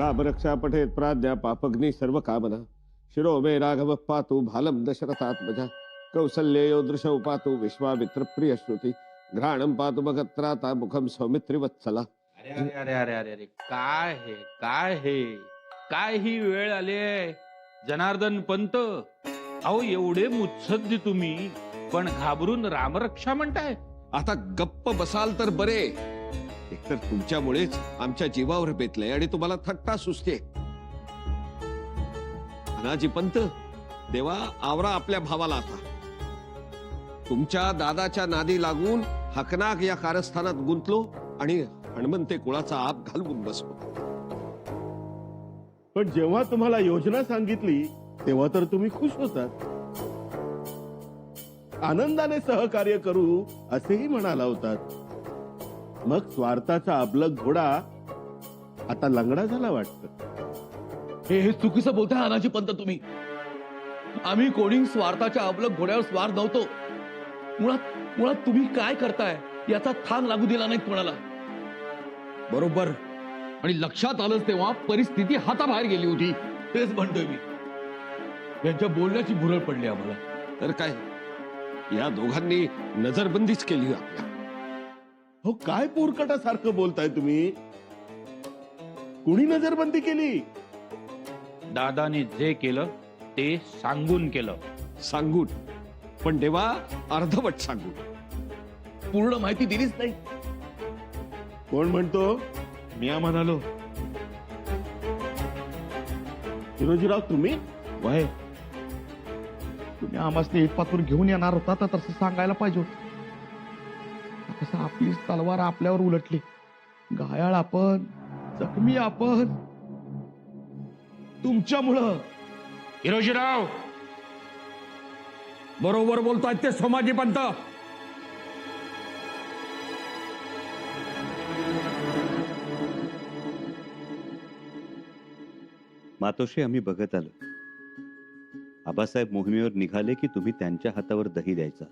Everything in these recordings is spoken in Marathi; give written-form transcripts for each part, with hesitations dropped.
रामरक्षा पठेत प्राज्ञा पापग्नि सर्व कामना शिरो मे राघव पातु भालम दशरथात्मजा कौसल्ययो दृशौ पातु विश्वामित्र प्रिय श्रुति घ्राणम पातु भगत्राता मुखम सौमित्री वत्सला. अरे अरे अरे अरे अरे अरे काय हे काय हे काय ही वेळ आली आहे जनार्दन पंत. अहो एवढे मुत्सद्दी तुम्ही पण घाबरून रामरक्षा म्हणताय. आता गप्प बसाल तर बरे. एकतर तुमच्यामुळेच आमच्या जीवावर बेतलंय आणि तुम्हाला थट्टा सुचते. अनाजी पंत, देवा आवरा आपल्या भावाला आता. तुमच्या दादाच्या नादी लागून हकनाक या कारस्थानात गुंतलो आणि हणमंते कुळाचा आप घालवून बसलो. पण जेव्हा तुम्हाला योजना सांगितली तेव्हा तर तुम्ही खुश होतात. आनंदाने सहकार्य करू असेही म्हणाला होतात. मग स्वार्थाचा अबलक घोडा आता लंगडा झाला वाटतं. हे चुकीचं बोलताय अनाजी पंत तुम्ही. आम्ही कोणी स्वार्थाच्या अबलक घोड्यावर स्वार नव्हतो. मुळात मुळात तुम्ही काय करताय याचा थांग लागू दिला नाही कोणाला. बरोबर. आणि लक्षात आलंच तेव्हा परिस्थिती हाताबाहेर गेली होती. तेच म्हणतोय मी. यांच्या बोलण्याची भुरळ पडली आम्हाला. तर काय या दोघांनी नजरबंदीच केली आपल्या. हो काय पोरकटासारखं बोलताय तुम्ही. कुणी नजरबंदी केली. दादाने जे केलं ते सांगून केलं. सांगून पण देवा अर्धवट सांगून. पूर्ण माहिती दिलीच नाही. कोण म्हणतो. मी म्हणालो. हिरोजीराव तुम्ही. वय तुम्ही आम्हाला इटपातून घेऊन येणार होता तर तसं सांगायला पाहिजे होतं. कसं आपलीच तलवार आपल्यावर उलटली. घायाळ आपण, जखमी आपण, तुमच्यामुळं. हिरोजीराव बरोबर बोलतायत ते सोमाजी पंत. मातोश्री, आम्ही बघत आलो. आबासाहेब मोहिमेवर निघाले की तुम्ही त्यांच्या हातावर दही द्यायचा.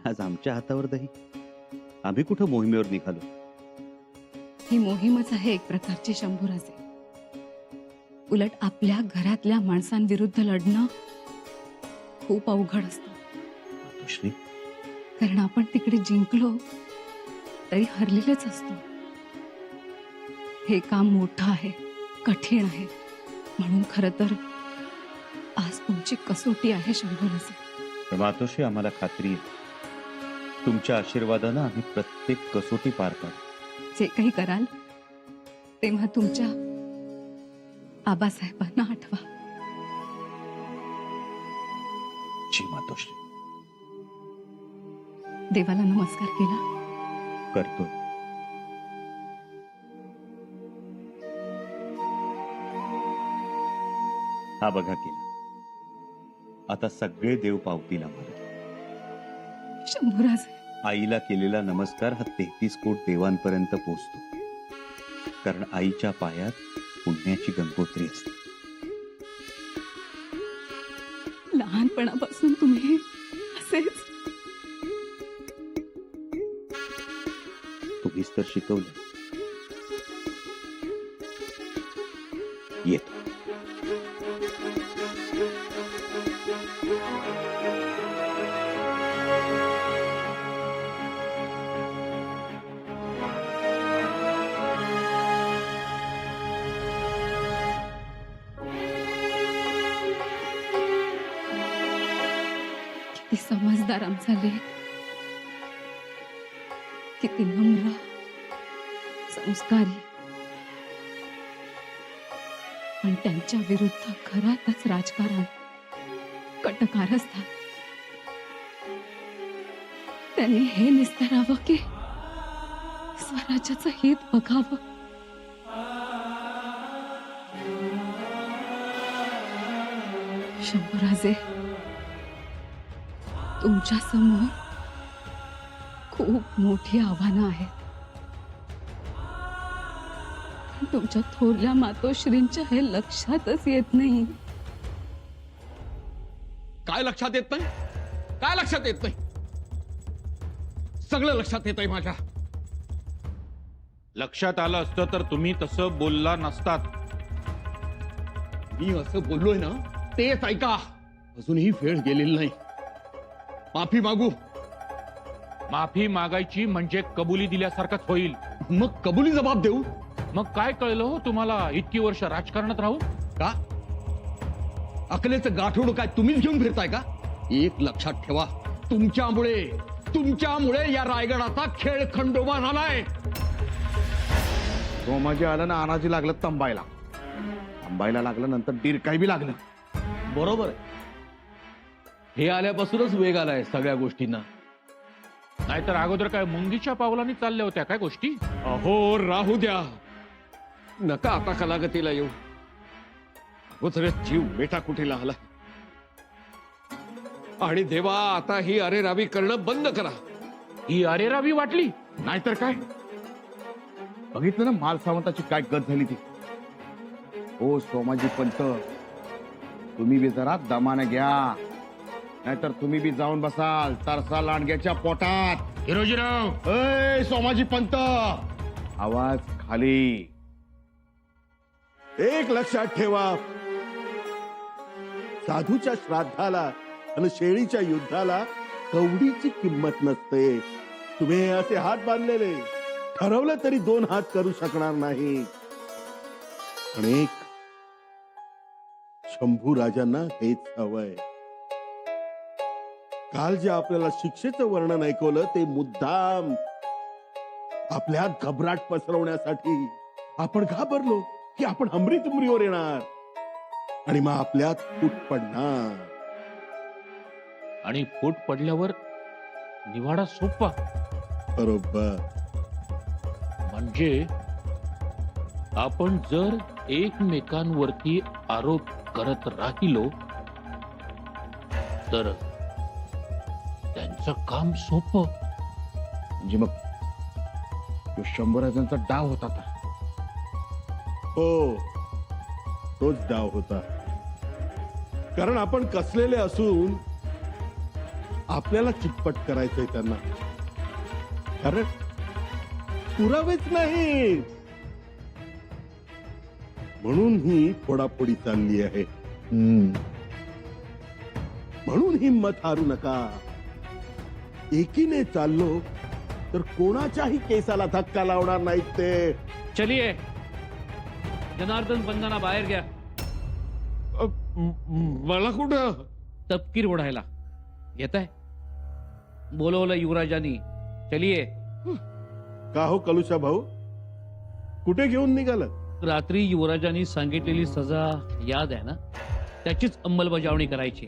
आज आमच्या हातावर दही. आम्ही कुठं मोहिमेवर निघालो. ही मोहीमच आहे एक प्रकारची शंभूराजे. उलट आपल्या घरातल्या माणसांविरुद्ध लढणं खूप अवघड असतं. मातोश्री, कारण आपण तिकडे जिंकलो तरी हरलेलेच असतो. हे काम मोठं आहे, कठीण आहे. म्हणून खरं तर आज तुमची कसोटी आहे शंभूराजे. मातोश्री, आम्हाला खात्री आहे तुमच्या आशीर्वादानं आम्ही प्रत्येक कसोटी पार पाडू. जे काही कराल तेव्हा तुमच्या आबासाहेबांना आठवा. जी मातोश्री. देवाला नमस्कार केला. करतो. हा बघा केला. आता सगळे देव पावतील आम्हाला. शंभूराजे, आईला केलेला नमस्कार हा 33 कोट देवांपर्यंत पोचतो. कारण आईच्या पायात पुण्याची गंगोत्री असते. लहानपणापासून तुम्ही असेच. तुम्हीच तर शिकवलं. येतो. किती समजदार आमचा लेक. किती नम्र, संस्कारी. पण त्यांच्या विरुद्ध घरातच राजकारण, कटकारस्थान. त्यांनी हे निस्तरावं की स्वराज्याचं हित बघावं. शंभूराजे, तुमच्या समोर खूप मोठी आव्हानं आहेत. तुमच्या थोरल्या मातोश्रींच्या हे लक्षातच येत नाही. काय लक्षात येत नाही. काय लक्षात येत नाही. सगळं लक्षात येत आहे माझ्या. लक्षात आलं असतं तर तुम्ही तसं बोलला नसतात. मी असं बोललोय ना तेच ऐका. अजूनही वेळ गेलेली नाही. माफी मागू. माफी मागायची म्हणजे कबुली दिल्यासारखंच होईल. मग कबुली जबाब देऊ मग काय कळलं हो तुम्हाला इतकी वर्ष राजकारणात राहून? का? अकलेचं गाठोड काय तुम्हीच घेऊन फिरताय का? एक लक्षात ठेवा, तुमच्यामुळे या रायगडाचा खेळ खंडोबा झालाय. सोमाजी आलं ना अनाजी लागलं तंबायला. तंबायला लागलं नंतर डिरकाई बी लागलं. बरोबर आहे. हे आल्यापासूनच वेग आलाय सगळ्या गोष्टींना. नाहीतर अगोदर काय मुंगीच्या पावलांनी चालल्या होत्या काय गोष्टी? अहो राहू द्या, नका आता कलागतीला येऊ. अगोदरच जीव बेटा कुठेला आला. आणि देवा आता ही अरेरावी करणं बंद करा. ही अरेरावी वाटली. नाहीतर काय, बघितलं ना माल सावंताची काय गत झाली ती. हो सोमाजी पंत, तुम्ही बी जरा दमानं घ्या, नाहीतर तुम्ही बी जाऊन बसाल तरसा लांडग्याच्या पोटात. हिरोजीराव, ए सोमाजी पंत, आवाज खाली. एक लक्षात ठेवा, साधूच्या श्राद्धाला आणि शेळीच्या युद्धाला कवडीची किंमत नसते. तुम्ही हे असे हात बांधलेले ठरवलं तरी 2 हात करू शकणार नाही. पण एक शंभू राजांना हेच हवंय. काल जे आपल्याला शिक्षेचं वर्णन ऐकवलं ते मुद्दाम आपल्या घबराट पसरवण्यासाठी. आपण घाबरलो की आपण हमरी तुमरीवर येणार आणि मग आपल्यात फूट पडणार. आणि फूट पडल्यावर निवाडा सोपा. बरोबर. म्हणजे आपण जर एकमेकांवरती आरोप करत राहिलो तर त्यांचं काम सोपं. म्हणजे मग तो 100 राजांचा डाव होता तर. हो, तोच डाव होता. कारण आपण कसलेले असून आपल्याला चिटपट करायचंय त्यांना. कारण पुरावेच नाही, म्हणून ही फोडाफोडी चालली आहे. म्हणून हिंमत हारू नका. एकीने चाललो तर कोणाच्याही केसाला धक्का लावणार नाहीत ते. चलिये, जनार्दन पंतांना बाहेर घ्या. मला कुठं? तपकीर ओढायला घेताय? बोलवलं युवराजांनी. चलिये. का हो कलुषा भाऊ, कुठे घेऊन निघाल? रात्री युवराजांनी सांगितलेली सजा याद आहे ना, त्याचीच अंमलबजावणी करायची.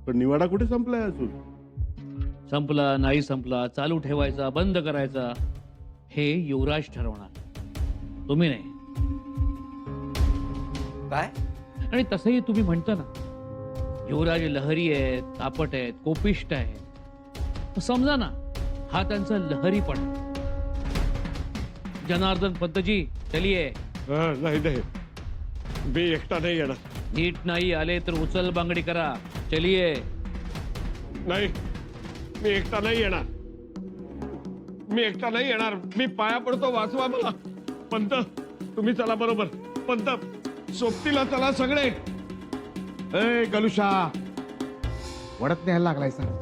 पण निवाडा कुठे संपलाय अजून? संपला नाही संपला, चालू ठेवायचा बंद करायचा हे युवराज ठरवणार, तुम्ही नाही. काय? आणि तसंही तुम्ही म्हणता ना, युवराज लहरी आहेत, तापट आहेत, कोपिष्ट आहेत. समजा ना, हा त्यांचा लहरीपणा. जनार्दन पंतजी, चलिये. नाही नाही, मी एकटा नाही येणार. नीट नाही आले तर उचल बांगडी करा. चलिये. नाही, मी एकटा नाही येणार. मी एकटा नाही येणार. मी पाया पडतो, वाचवा मला. पंत, तुम्ही चला बरोबर. पंत, सोबतीला चला सगळे. ए गलुशा, वडत न्यायला लागलाय सर.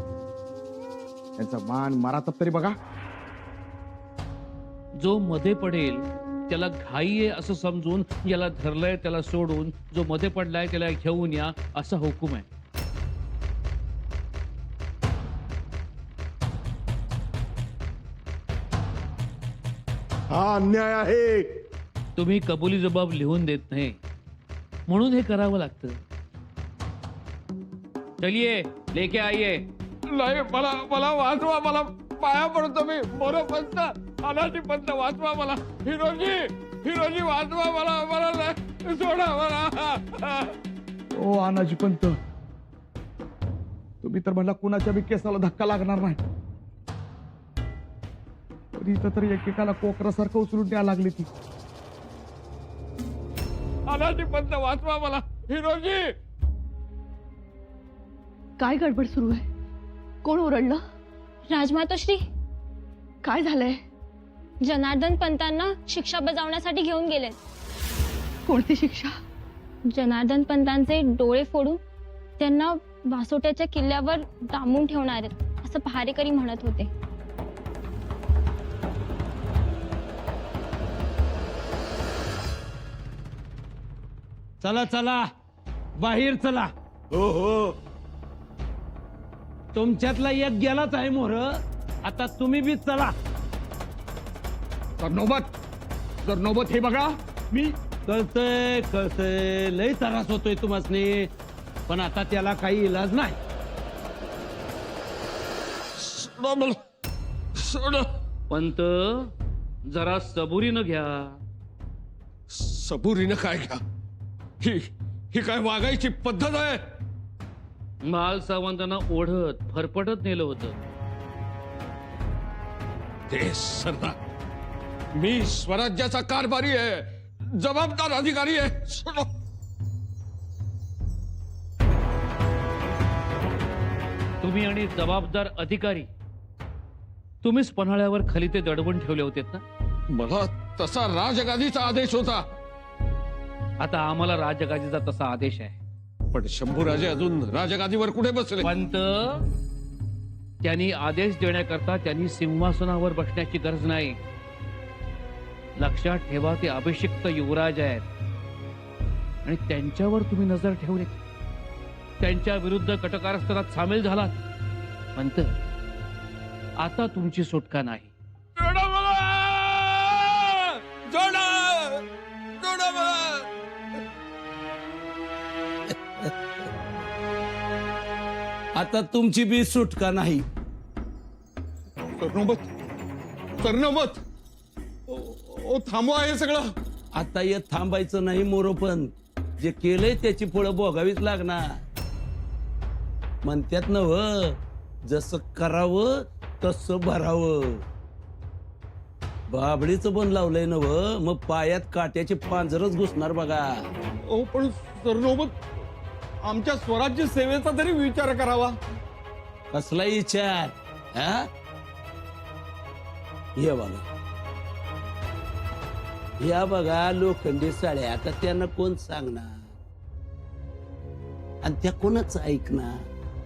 त्यांचा मान मारा तरी बघा. जो मध्ये पडेल त्याला घाई आहे असं समजून, याला धरलंय त्याला सोडून, जो मध्ये पडलाय त्याला घेऊन या, असा हुकूम आहे. हा अन्याय आहे. तुम्ही कबुली जबाब लिहून देत नाही म्हणून हे करावं लागतं. चलिये, लेके आइये. नाही, मला मला वाचवा. मला पाया पडतो मी. मोरो पंत, अनाजी पंत, वाचवा मला. हिरोजी वाचवा मला. मला नाही, सोडा मला. ओ अनाजी पंत, तुम्ही तर म्हणला कुणाच्या बी केसाला धक्का लागणार नाही. पण इथं तर एकेकाला कोकरासारखं उचलून द्यायला लागली ती. अनाजी पंत, वाचवा मला. हिरोजी. काय गडबड सुरू आहे? कोण ओरडलं? राजमातोश्री, काय झालंय? जनार्दन पंतांना शिक्षा बजावण्यासाठी घेऊन गेले. कोणती शिक्षा? जनार्दन पंतांचे डोळे फोडून त्यांना वासोट्याच्या किल्ल्यावर डांबून ठेवणार आहेत, असं पहारेकरी म्हणत होते. चला चला बाहेर चला. हो हो. तुमच्यातला एक गेलाच आहे मोर. आता तुम्ही बी चला. तर नौबत हे बघा. मी कळतंय कळतंय, लय त्रास होतोय तुम्हासनी, पण आता त्याला काही इलाज नाही. पंत, जरा सबुरीनं घ्या. सबुरीनं काय घ्या? ही काय वागायची पद्धत आहे? माल सावंतांना ओढत फरफटत नेलं होतं. ते सरदार, मी स्वराज्याचा कारभारी आहे, जबाबदार अधिकारी आहे. सोडो. तुम्ही आणि जबाबदार अधिकारी तुम्हीच पन्हाळ्यावर खाली ते दडवून ठेवले होते ना. मला तसा राजगादीचा आदेश होता. आता आम्हाला राजगादीचा तसा आदेश आहे. पण शंभूराजे अजून राजगादीवर कुठे बसले? पंत, त्यांनी आदेश देण्याकरता त्यांनी सिंहासनावर बसण्याची गरज नाही. लक्षात ठेवा, ते अभिषिक्त युवराज आहेत आणि त्यांच्यावर तुम्ही नजर ठेवली, त्यांच्या विरुद्ध कटकारस्थानात सामील झालात. पंत, आता तुमची सुटका नाही. जोडा मला! जोडा! जोडा मला! आता तुमची बी सुटका नाही. सरनोबत ओ थांबवा हे सगळं. आता येत थांबायचं नाही मोरोपन. जे केलंय त्याची फळं भोगावीच लागणार. म्हणतात नव, जसं करावं तसं भरावं. बाबडीचं बन लावलंय नव, मग पायात काट्याचे पांजरच घुसणार बघा. ओ पण सरनोबत, आमच्या स्वराज्य सेवेचा तरी विचार करावा. कसला विचार? हा, हे बघा, या बघा लोखंडी साड्या. आता त्यांना कोण सांगणार आणि त्या कोणच ऐकणार?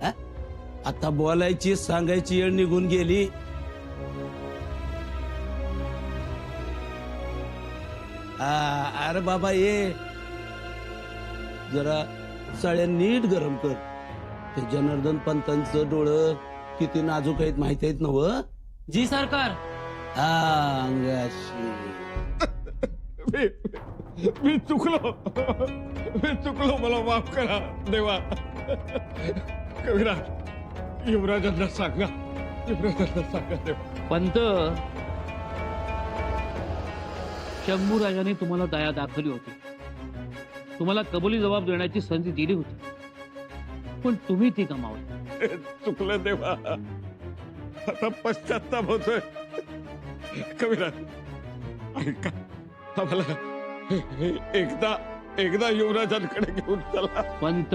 हा? आता बोलायची सांगायची वेळ निघून गेली. अरे बाबा, ये जरा साड्या नीट गरम कर. ते जनार्दन पंतांचं डोळं किती नाजूक आहेत माहित आहेत नव? जी सरकार. अंगाशी मी चुकलो, मला माफ करा देवा. कविराज, युवराजांना सांगा देवा. पंत, शंभूराजाने तुम्हाला दया दाखवली होती, तुम्हाला कबुली जबाब देण्याची संधी दिली होती, पण तुम्ही ती गमावली. चुकलं देवा, आता पश्चाताप होतोय. कविराज, ऐका, आम्हाला एकदा युवराजांकडे घेऊन चला. पंत,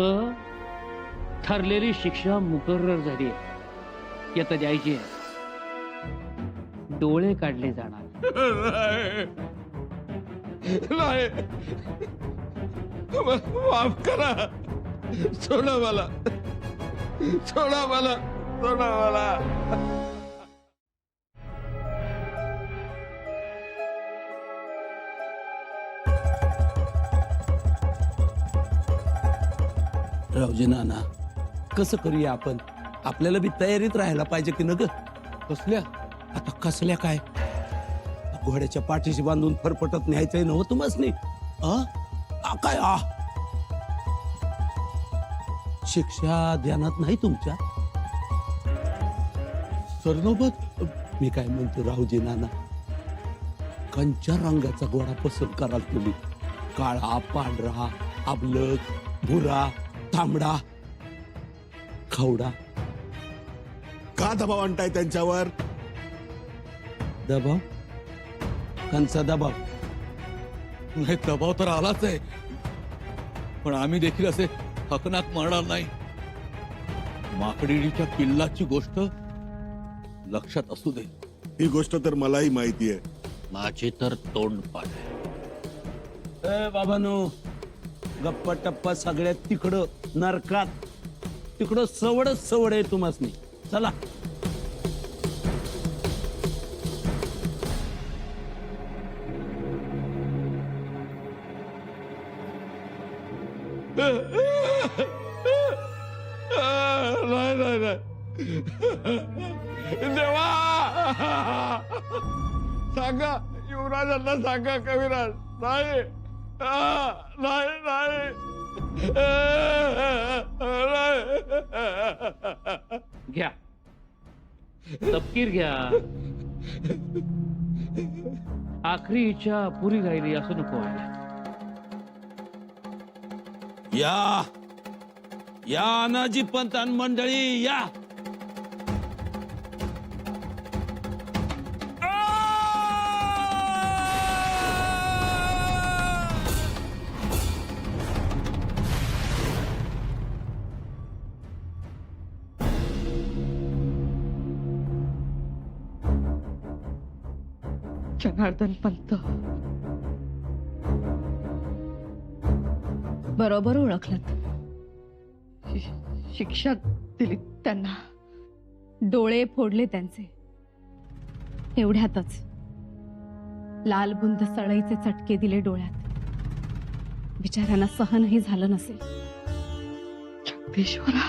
ठरलेली शिक्षा मुकर्रर झाली आहे, ती आता द्यायची आहे. डोळे काढले जाणार. नाही, माफ करा. सोडा मला. रावजी नाना, कसं करूया आपण? आपल्याला बी तयारीत राहायला पाहिजे की न ग? कसल्या? आता कसल्या काय? घोड्याच्या पाठीशी बांधून फरफटत न्यायचंय नव तुम्हासनी? काय शिक्षा ध्यानात नाही तुमच्या? सरनोबत, मी काय म्हणतो रावजी नाना, कंच्या रंगाचा घोडा पसंत कराल तुम्ही? काळा, पांढरा, आबलक, भुरा, तांबडा, खवडा? का दबाव आणताय त्यांच्यावर? दबाव? कंचा दबाव? नाही, दबाव तर आलाच आहे, पण आम्ही देखील असे हकनाक मारणार नाही. माकडीच्या किल्लाची गोष्ट लक्षात असू दे. ही गोष्ट तर मलाही माहिती आहे. माझी तर तोंडपाठ आहे. ए बाबानो, गप्पा टप्पा सगळ्यात तिकडं नरकात, तिकडं सवडच सवड आहे तुम्हासनी. चला. नाही नाही नाही देवा, सांगा युवराजांना, सांगा कविराज, नाही नाही नाही. घ्या तपकीर घ्या. आखरी इच्छा पुरी राहिली असं नको व्हायला. या अनाजी पंतान मंडळी या. जनार्दन पंत बरोबर ओळखलं. शिक्षा दिली त्यांना, डोळे फोडले त्यांचे. एवढ्यातच लालबुंद सळईचे चटके दिले डोळ्यात. बिचाऱ्यांना सहनही झालं नसेल. जगदीश्वरा,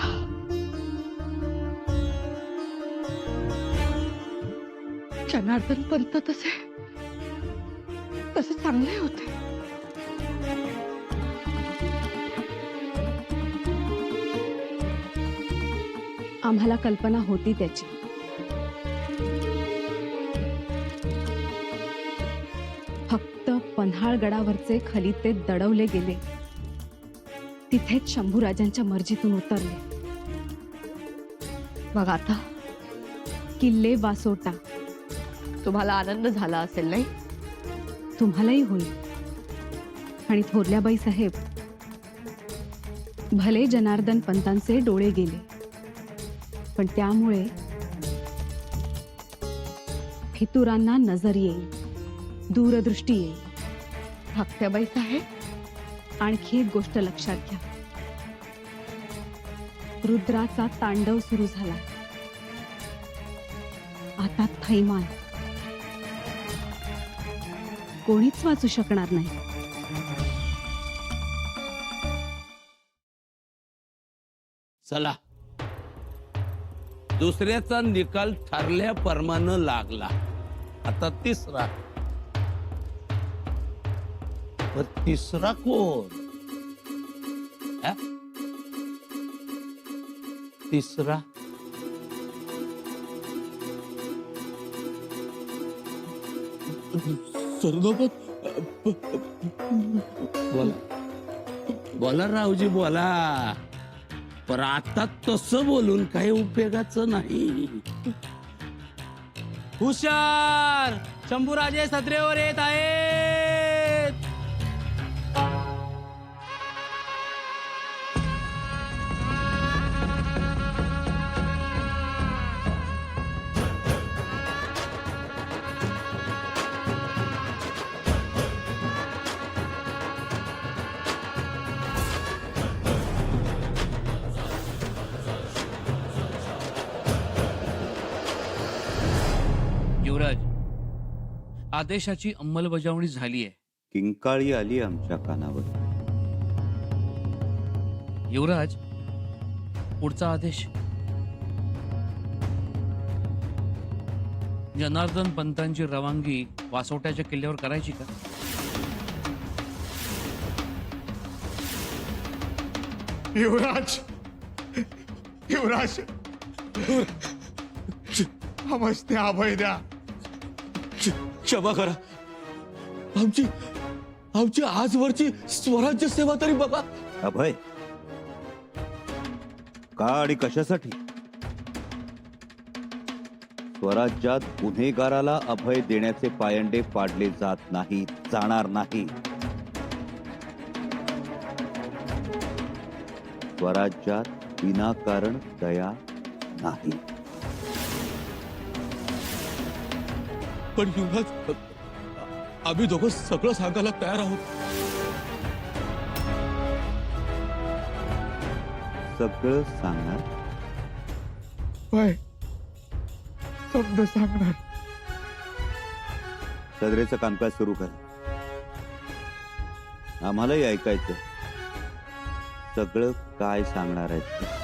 जनार्दन पंत तसे चांगले होते. आम्हाला कल्पना होती त्याची. फक्त पन्हाळगडावरचे खलिते दडवले गेले, तिथेच शंभूराजांच्या मर्जीतून उतरले. बघ आता किल्ले वासोटा. तुम्हाला आनंद झाला असेल नाही? तुम्हालाही होईल. आणि थोरल्याबाई साहेब, भले जनार्दन पंतांचे डोळे गेले, पण त्यामुळे फितुरांना नजर येईल, दूरदृष्टी येईल. धाकट्याबाई साहेब, आणखी एक गोष्ट लक्षात घ्या. रुद्राचा तांडव सुरू झाला. आता थैमान कोणीच वाचू शकणार नाही. चला, दुसऱ्याचा निकाल ठरल्या परमानं लागला. आता तिसरा. पण तिसरा कोण? हा? तिसरा बोला बोला रावजी बोला. पण आता तसं बोलून काही उपयोगाचं नाही. हुशार, शंभूराजे सत्रेवर येत आहेत. युवराज, आदेशाची अंमलबजावणी झाली आहे. किंकाळी आली आमच्या कानावर. युवराज, पुढचा आदेश. जनार्दन पंतांची रवानगी वासोट्याच्या किल्ल्यावर करायची का? युवराज, युवराज, आमस्ते अभय द्या. क्षमा करा. आमची आजवरची स्वराज्य सेवा तरी बघा. अभय, का आणि कशासाठी? स्वराज्यात गुन्हेगाराला अभय देण्याचे पायंडे पाडले जात नाही, जाणार नाही. स्वराज्यात विनाकारण दया नाही. पण युवराज, आम्ही दोघं सगळं सांगायला तयार आहोत. सगळं सांगणार? होय समज सांगणार. सदरेचं कामकाज सुरू कर. आम्हालाही ऐकायचं सगळं काय सांगणार आहेत ते.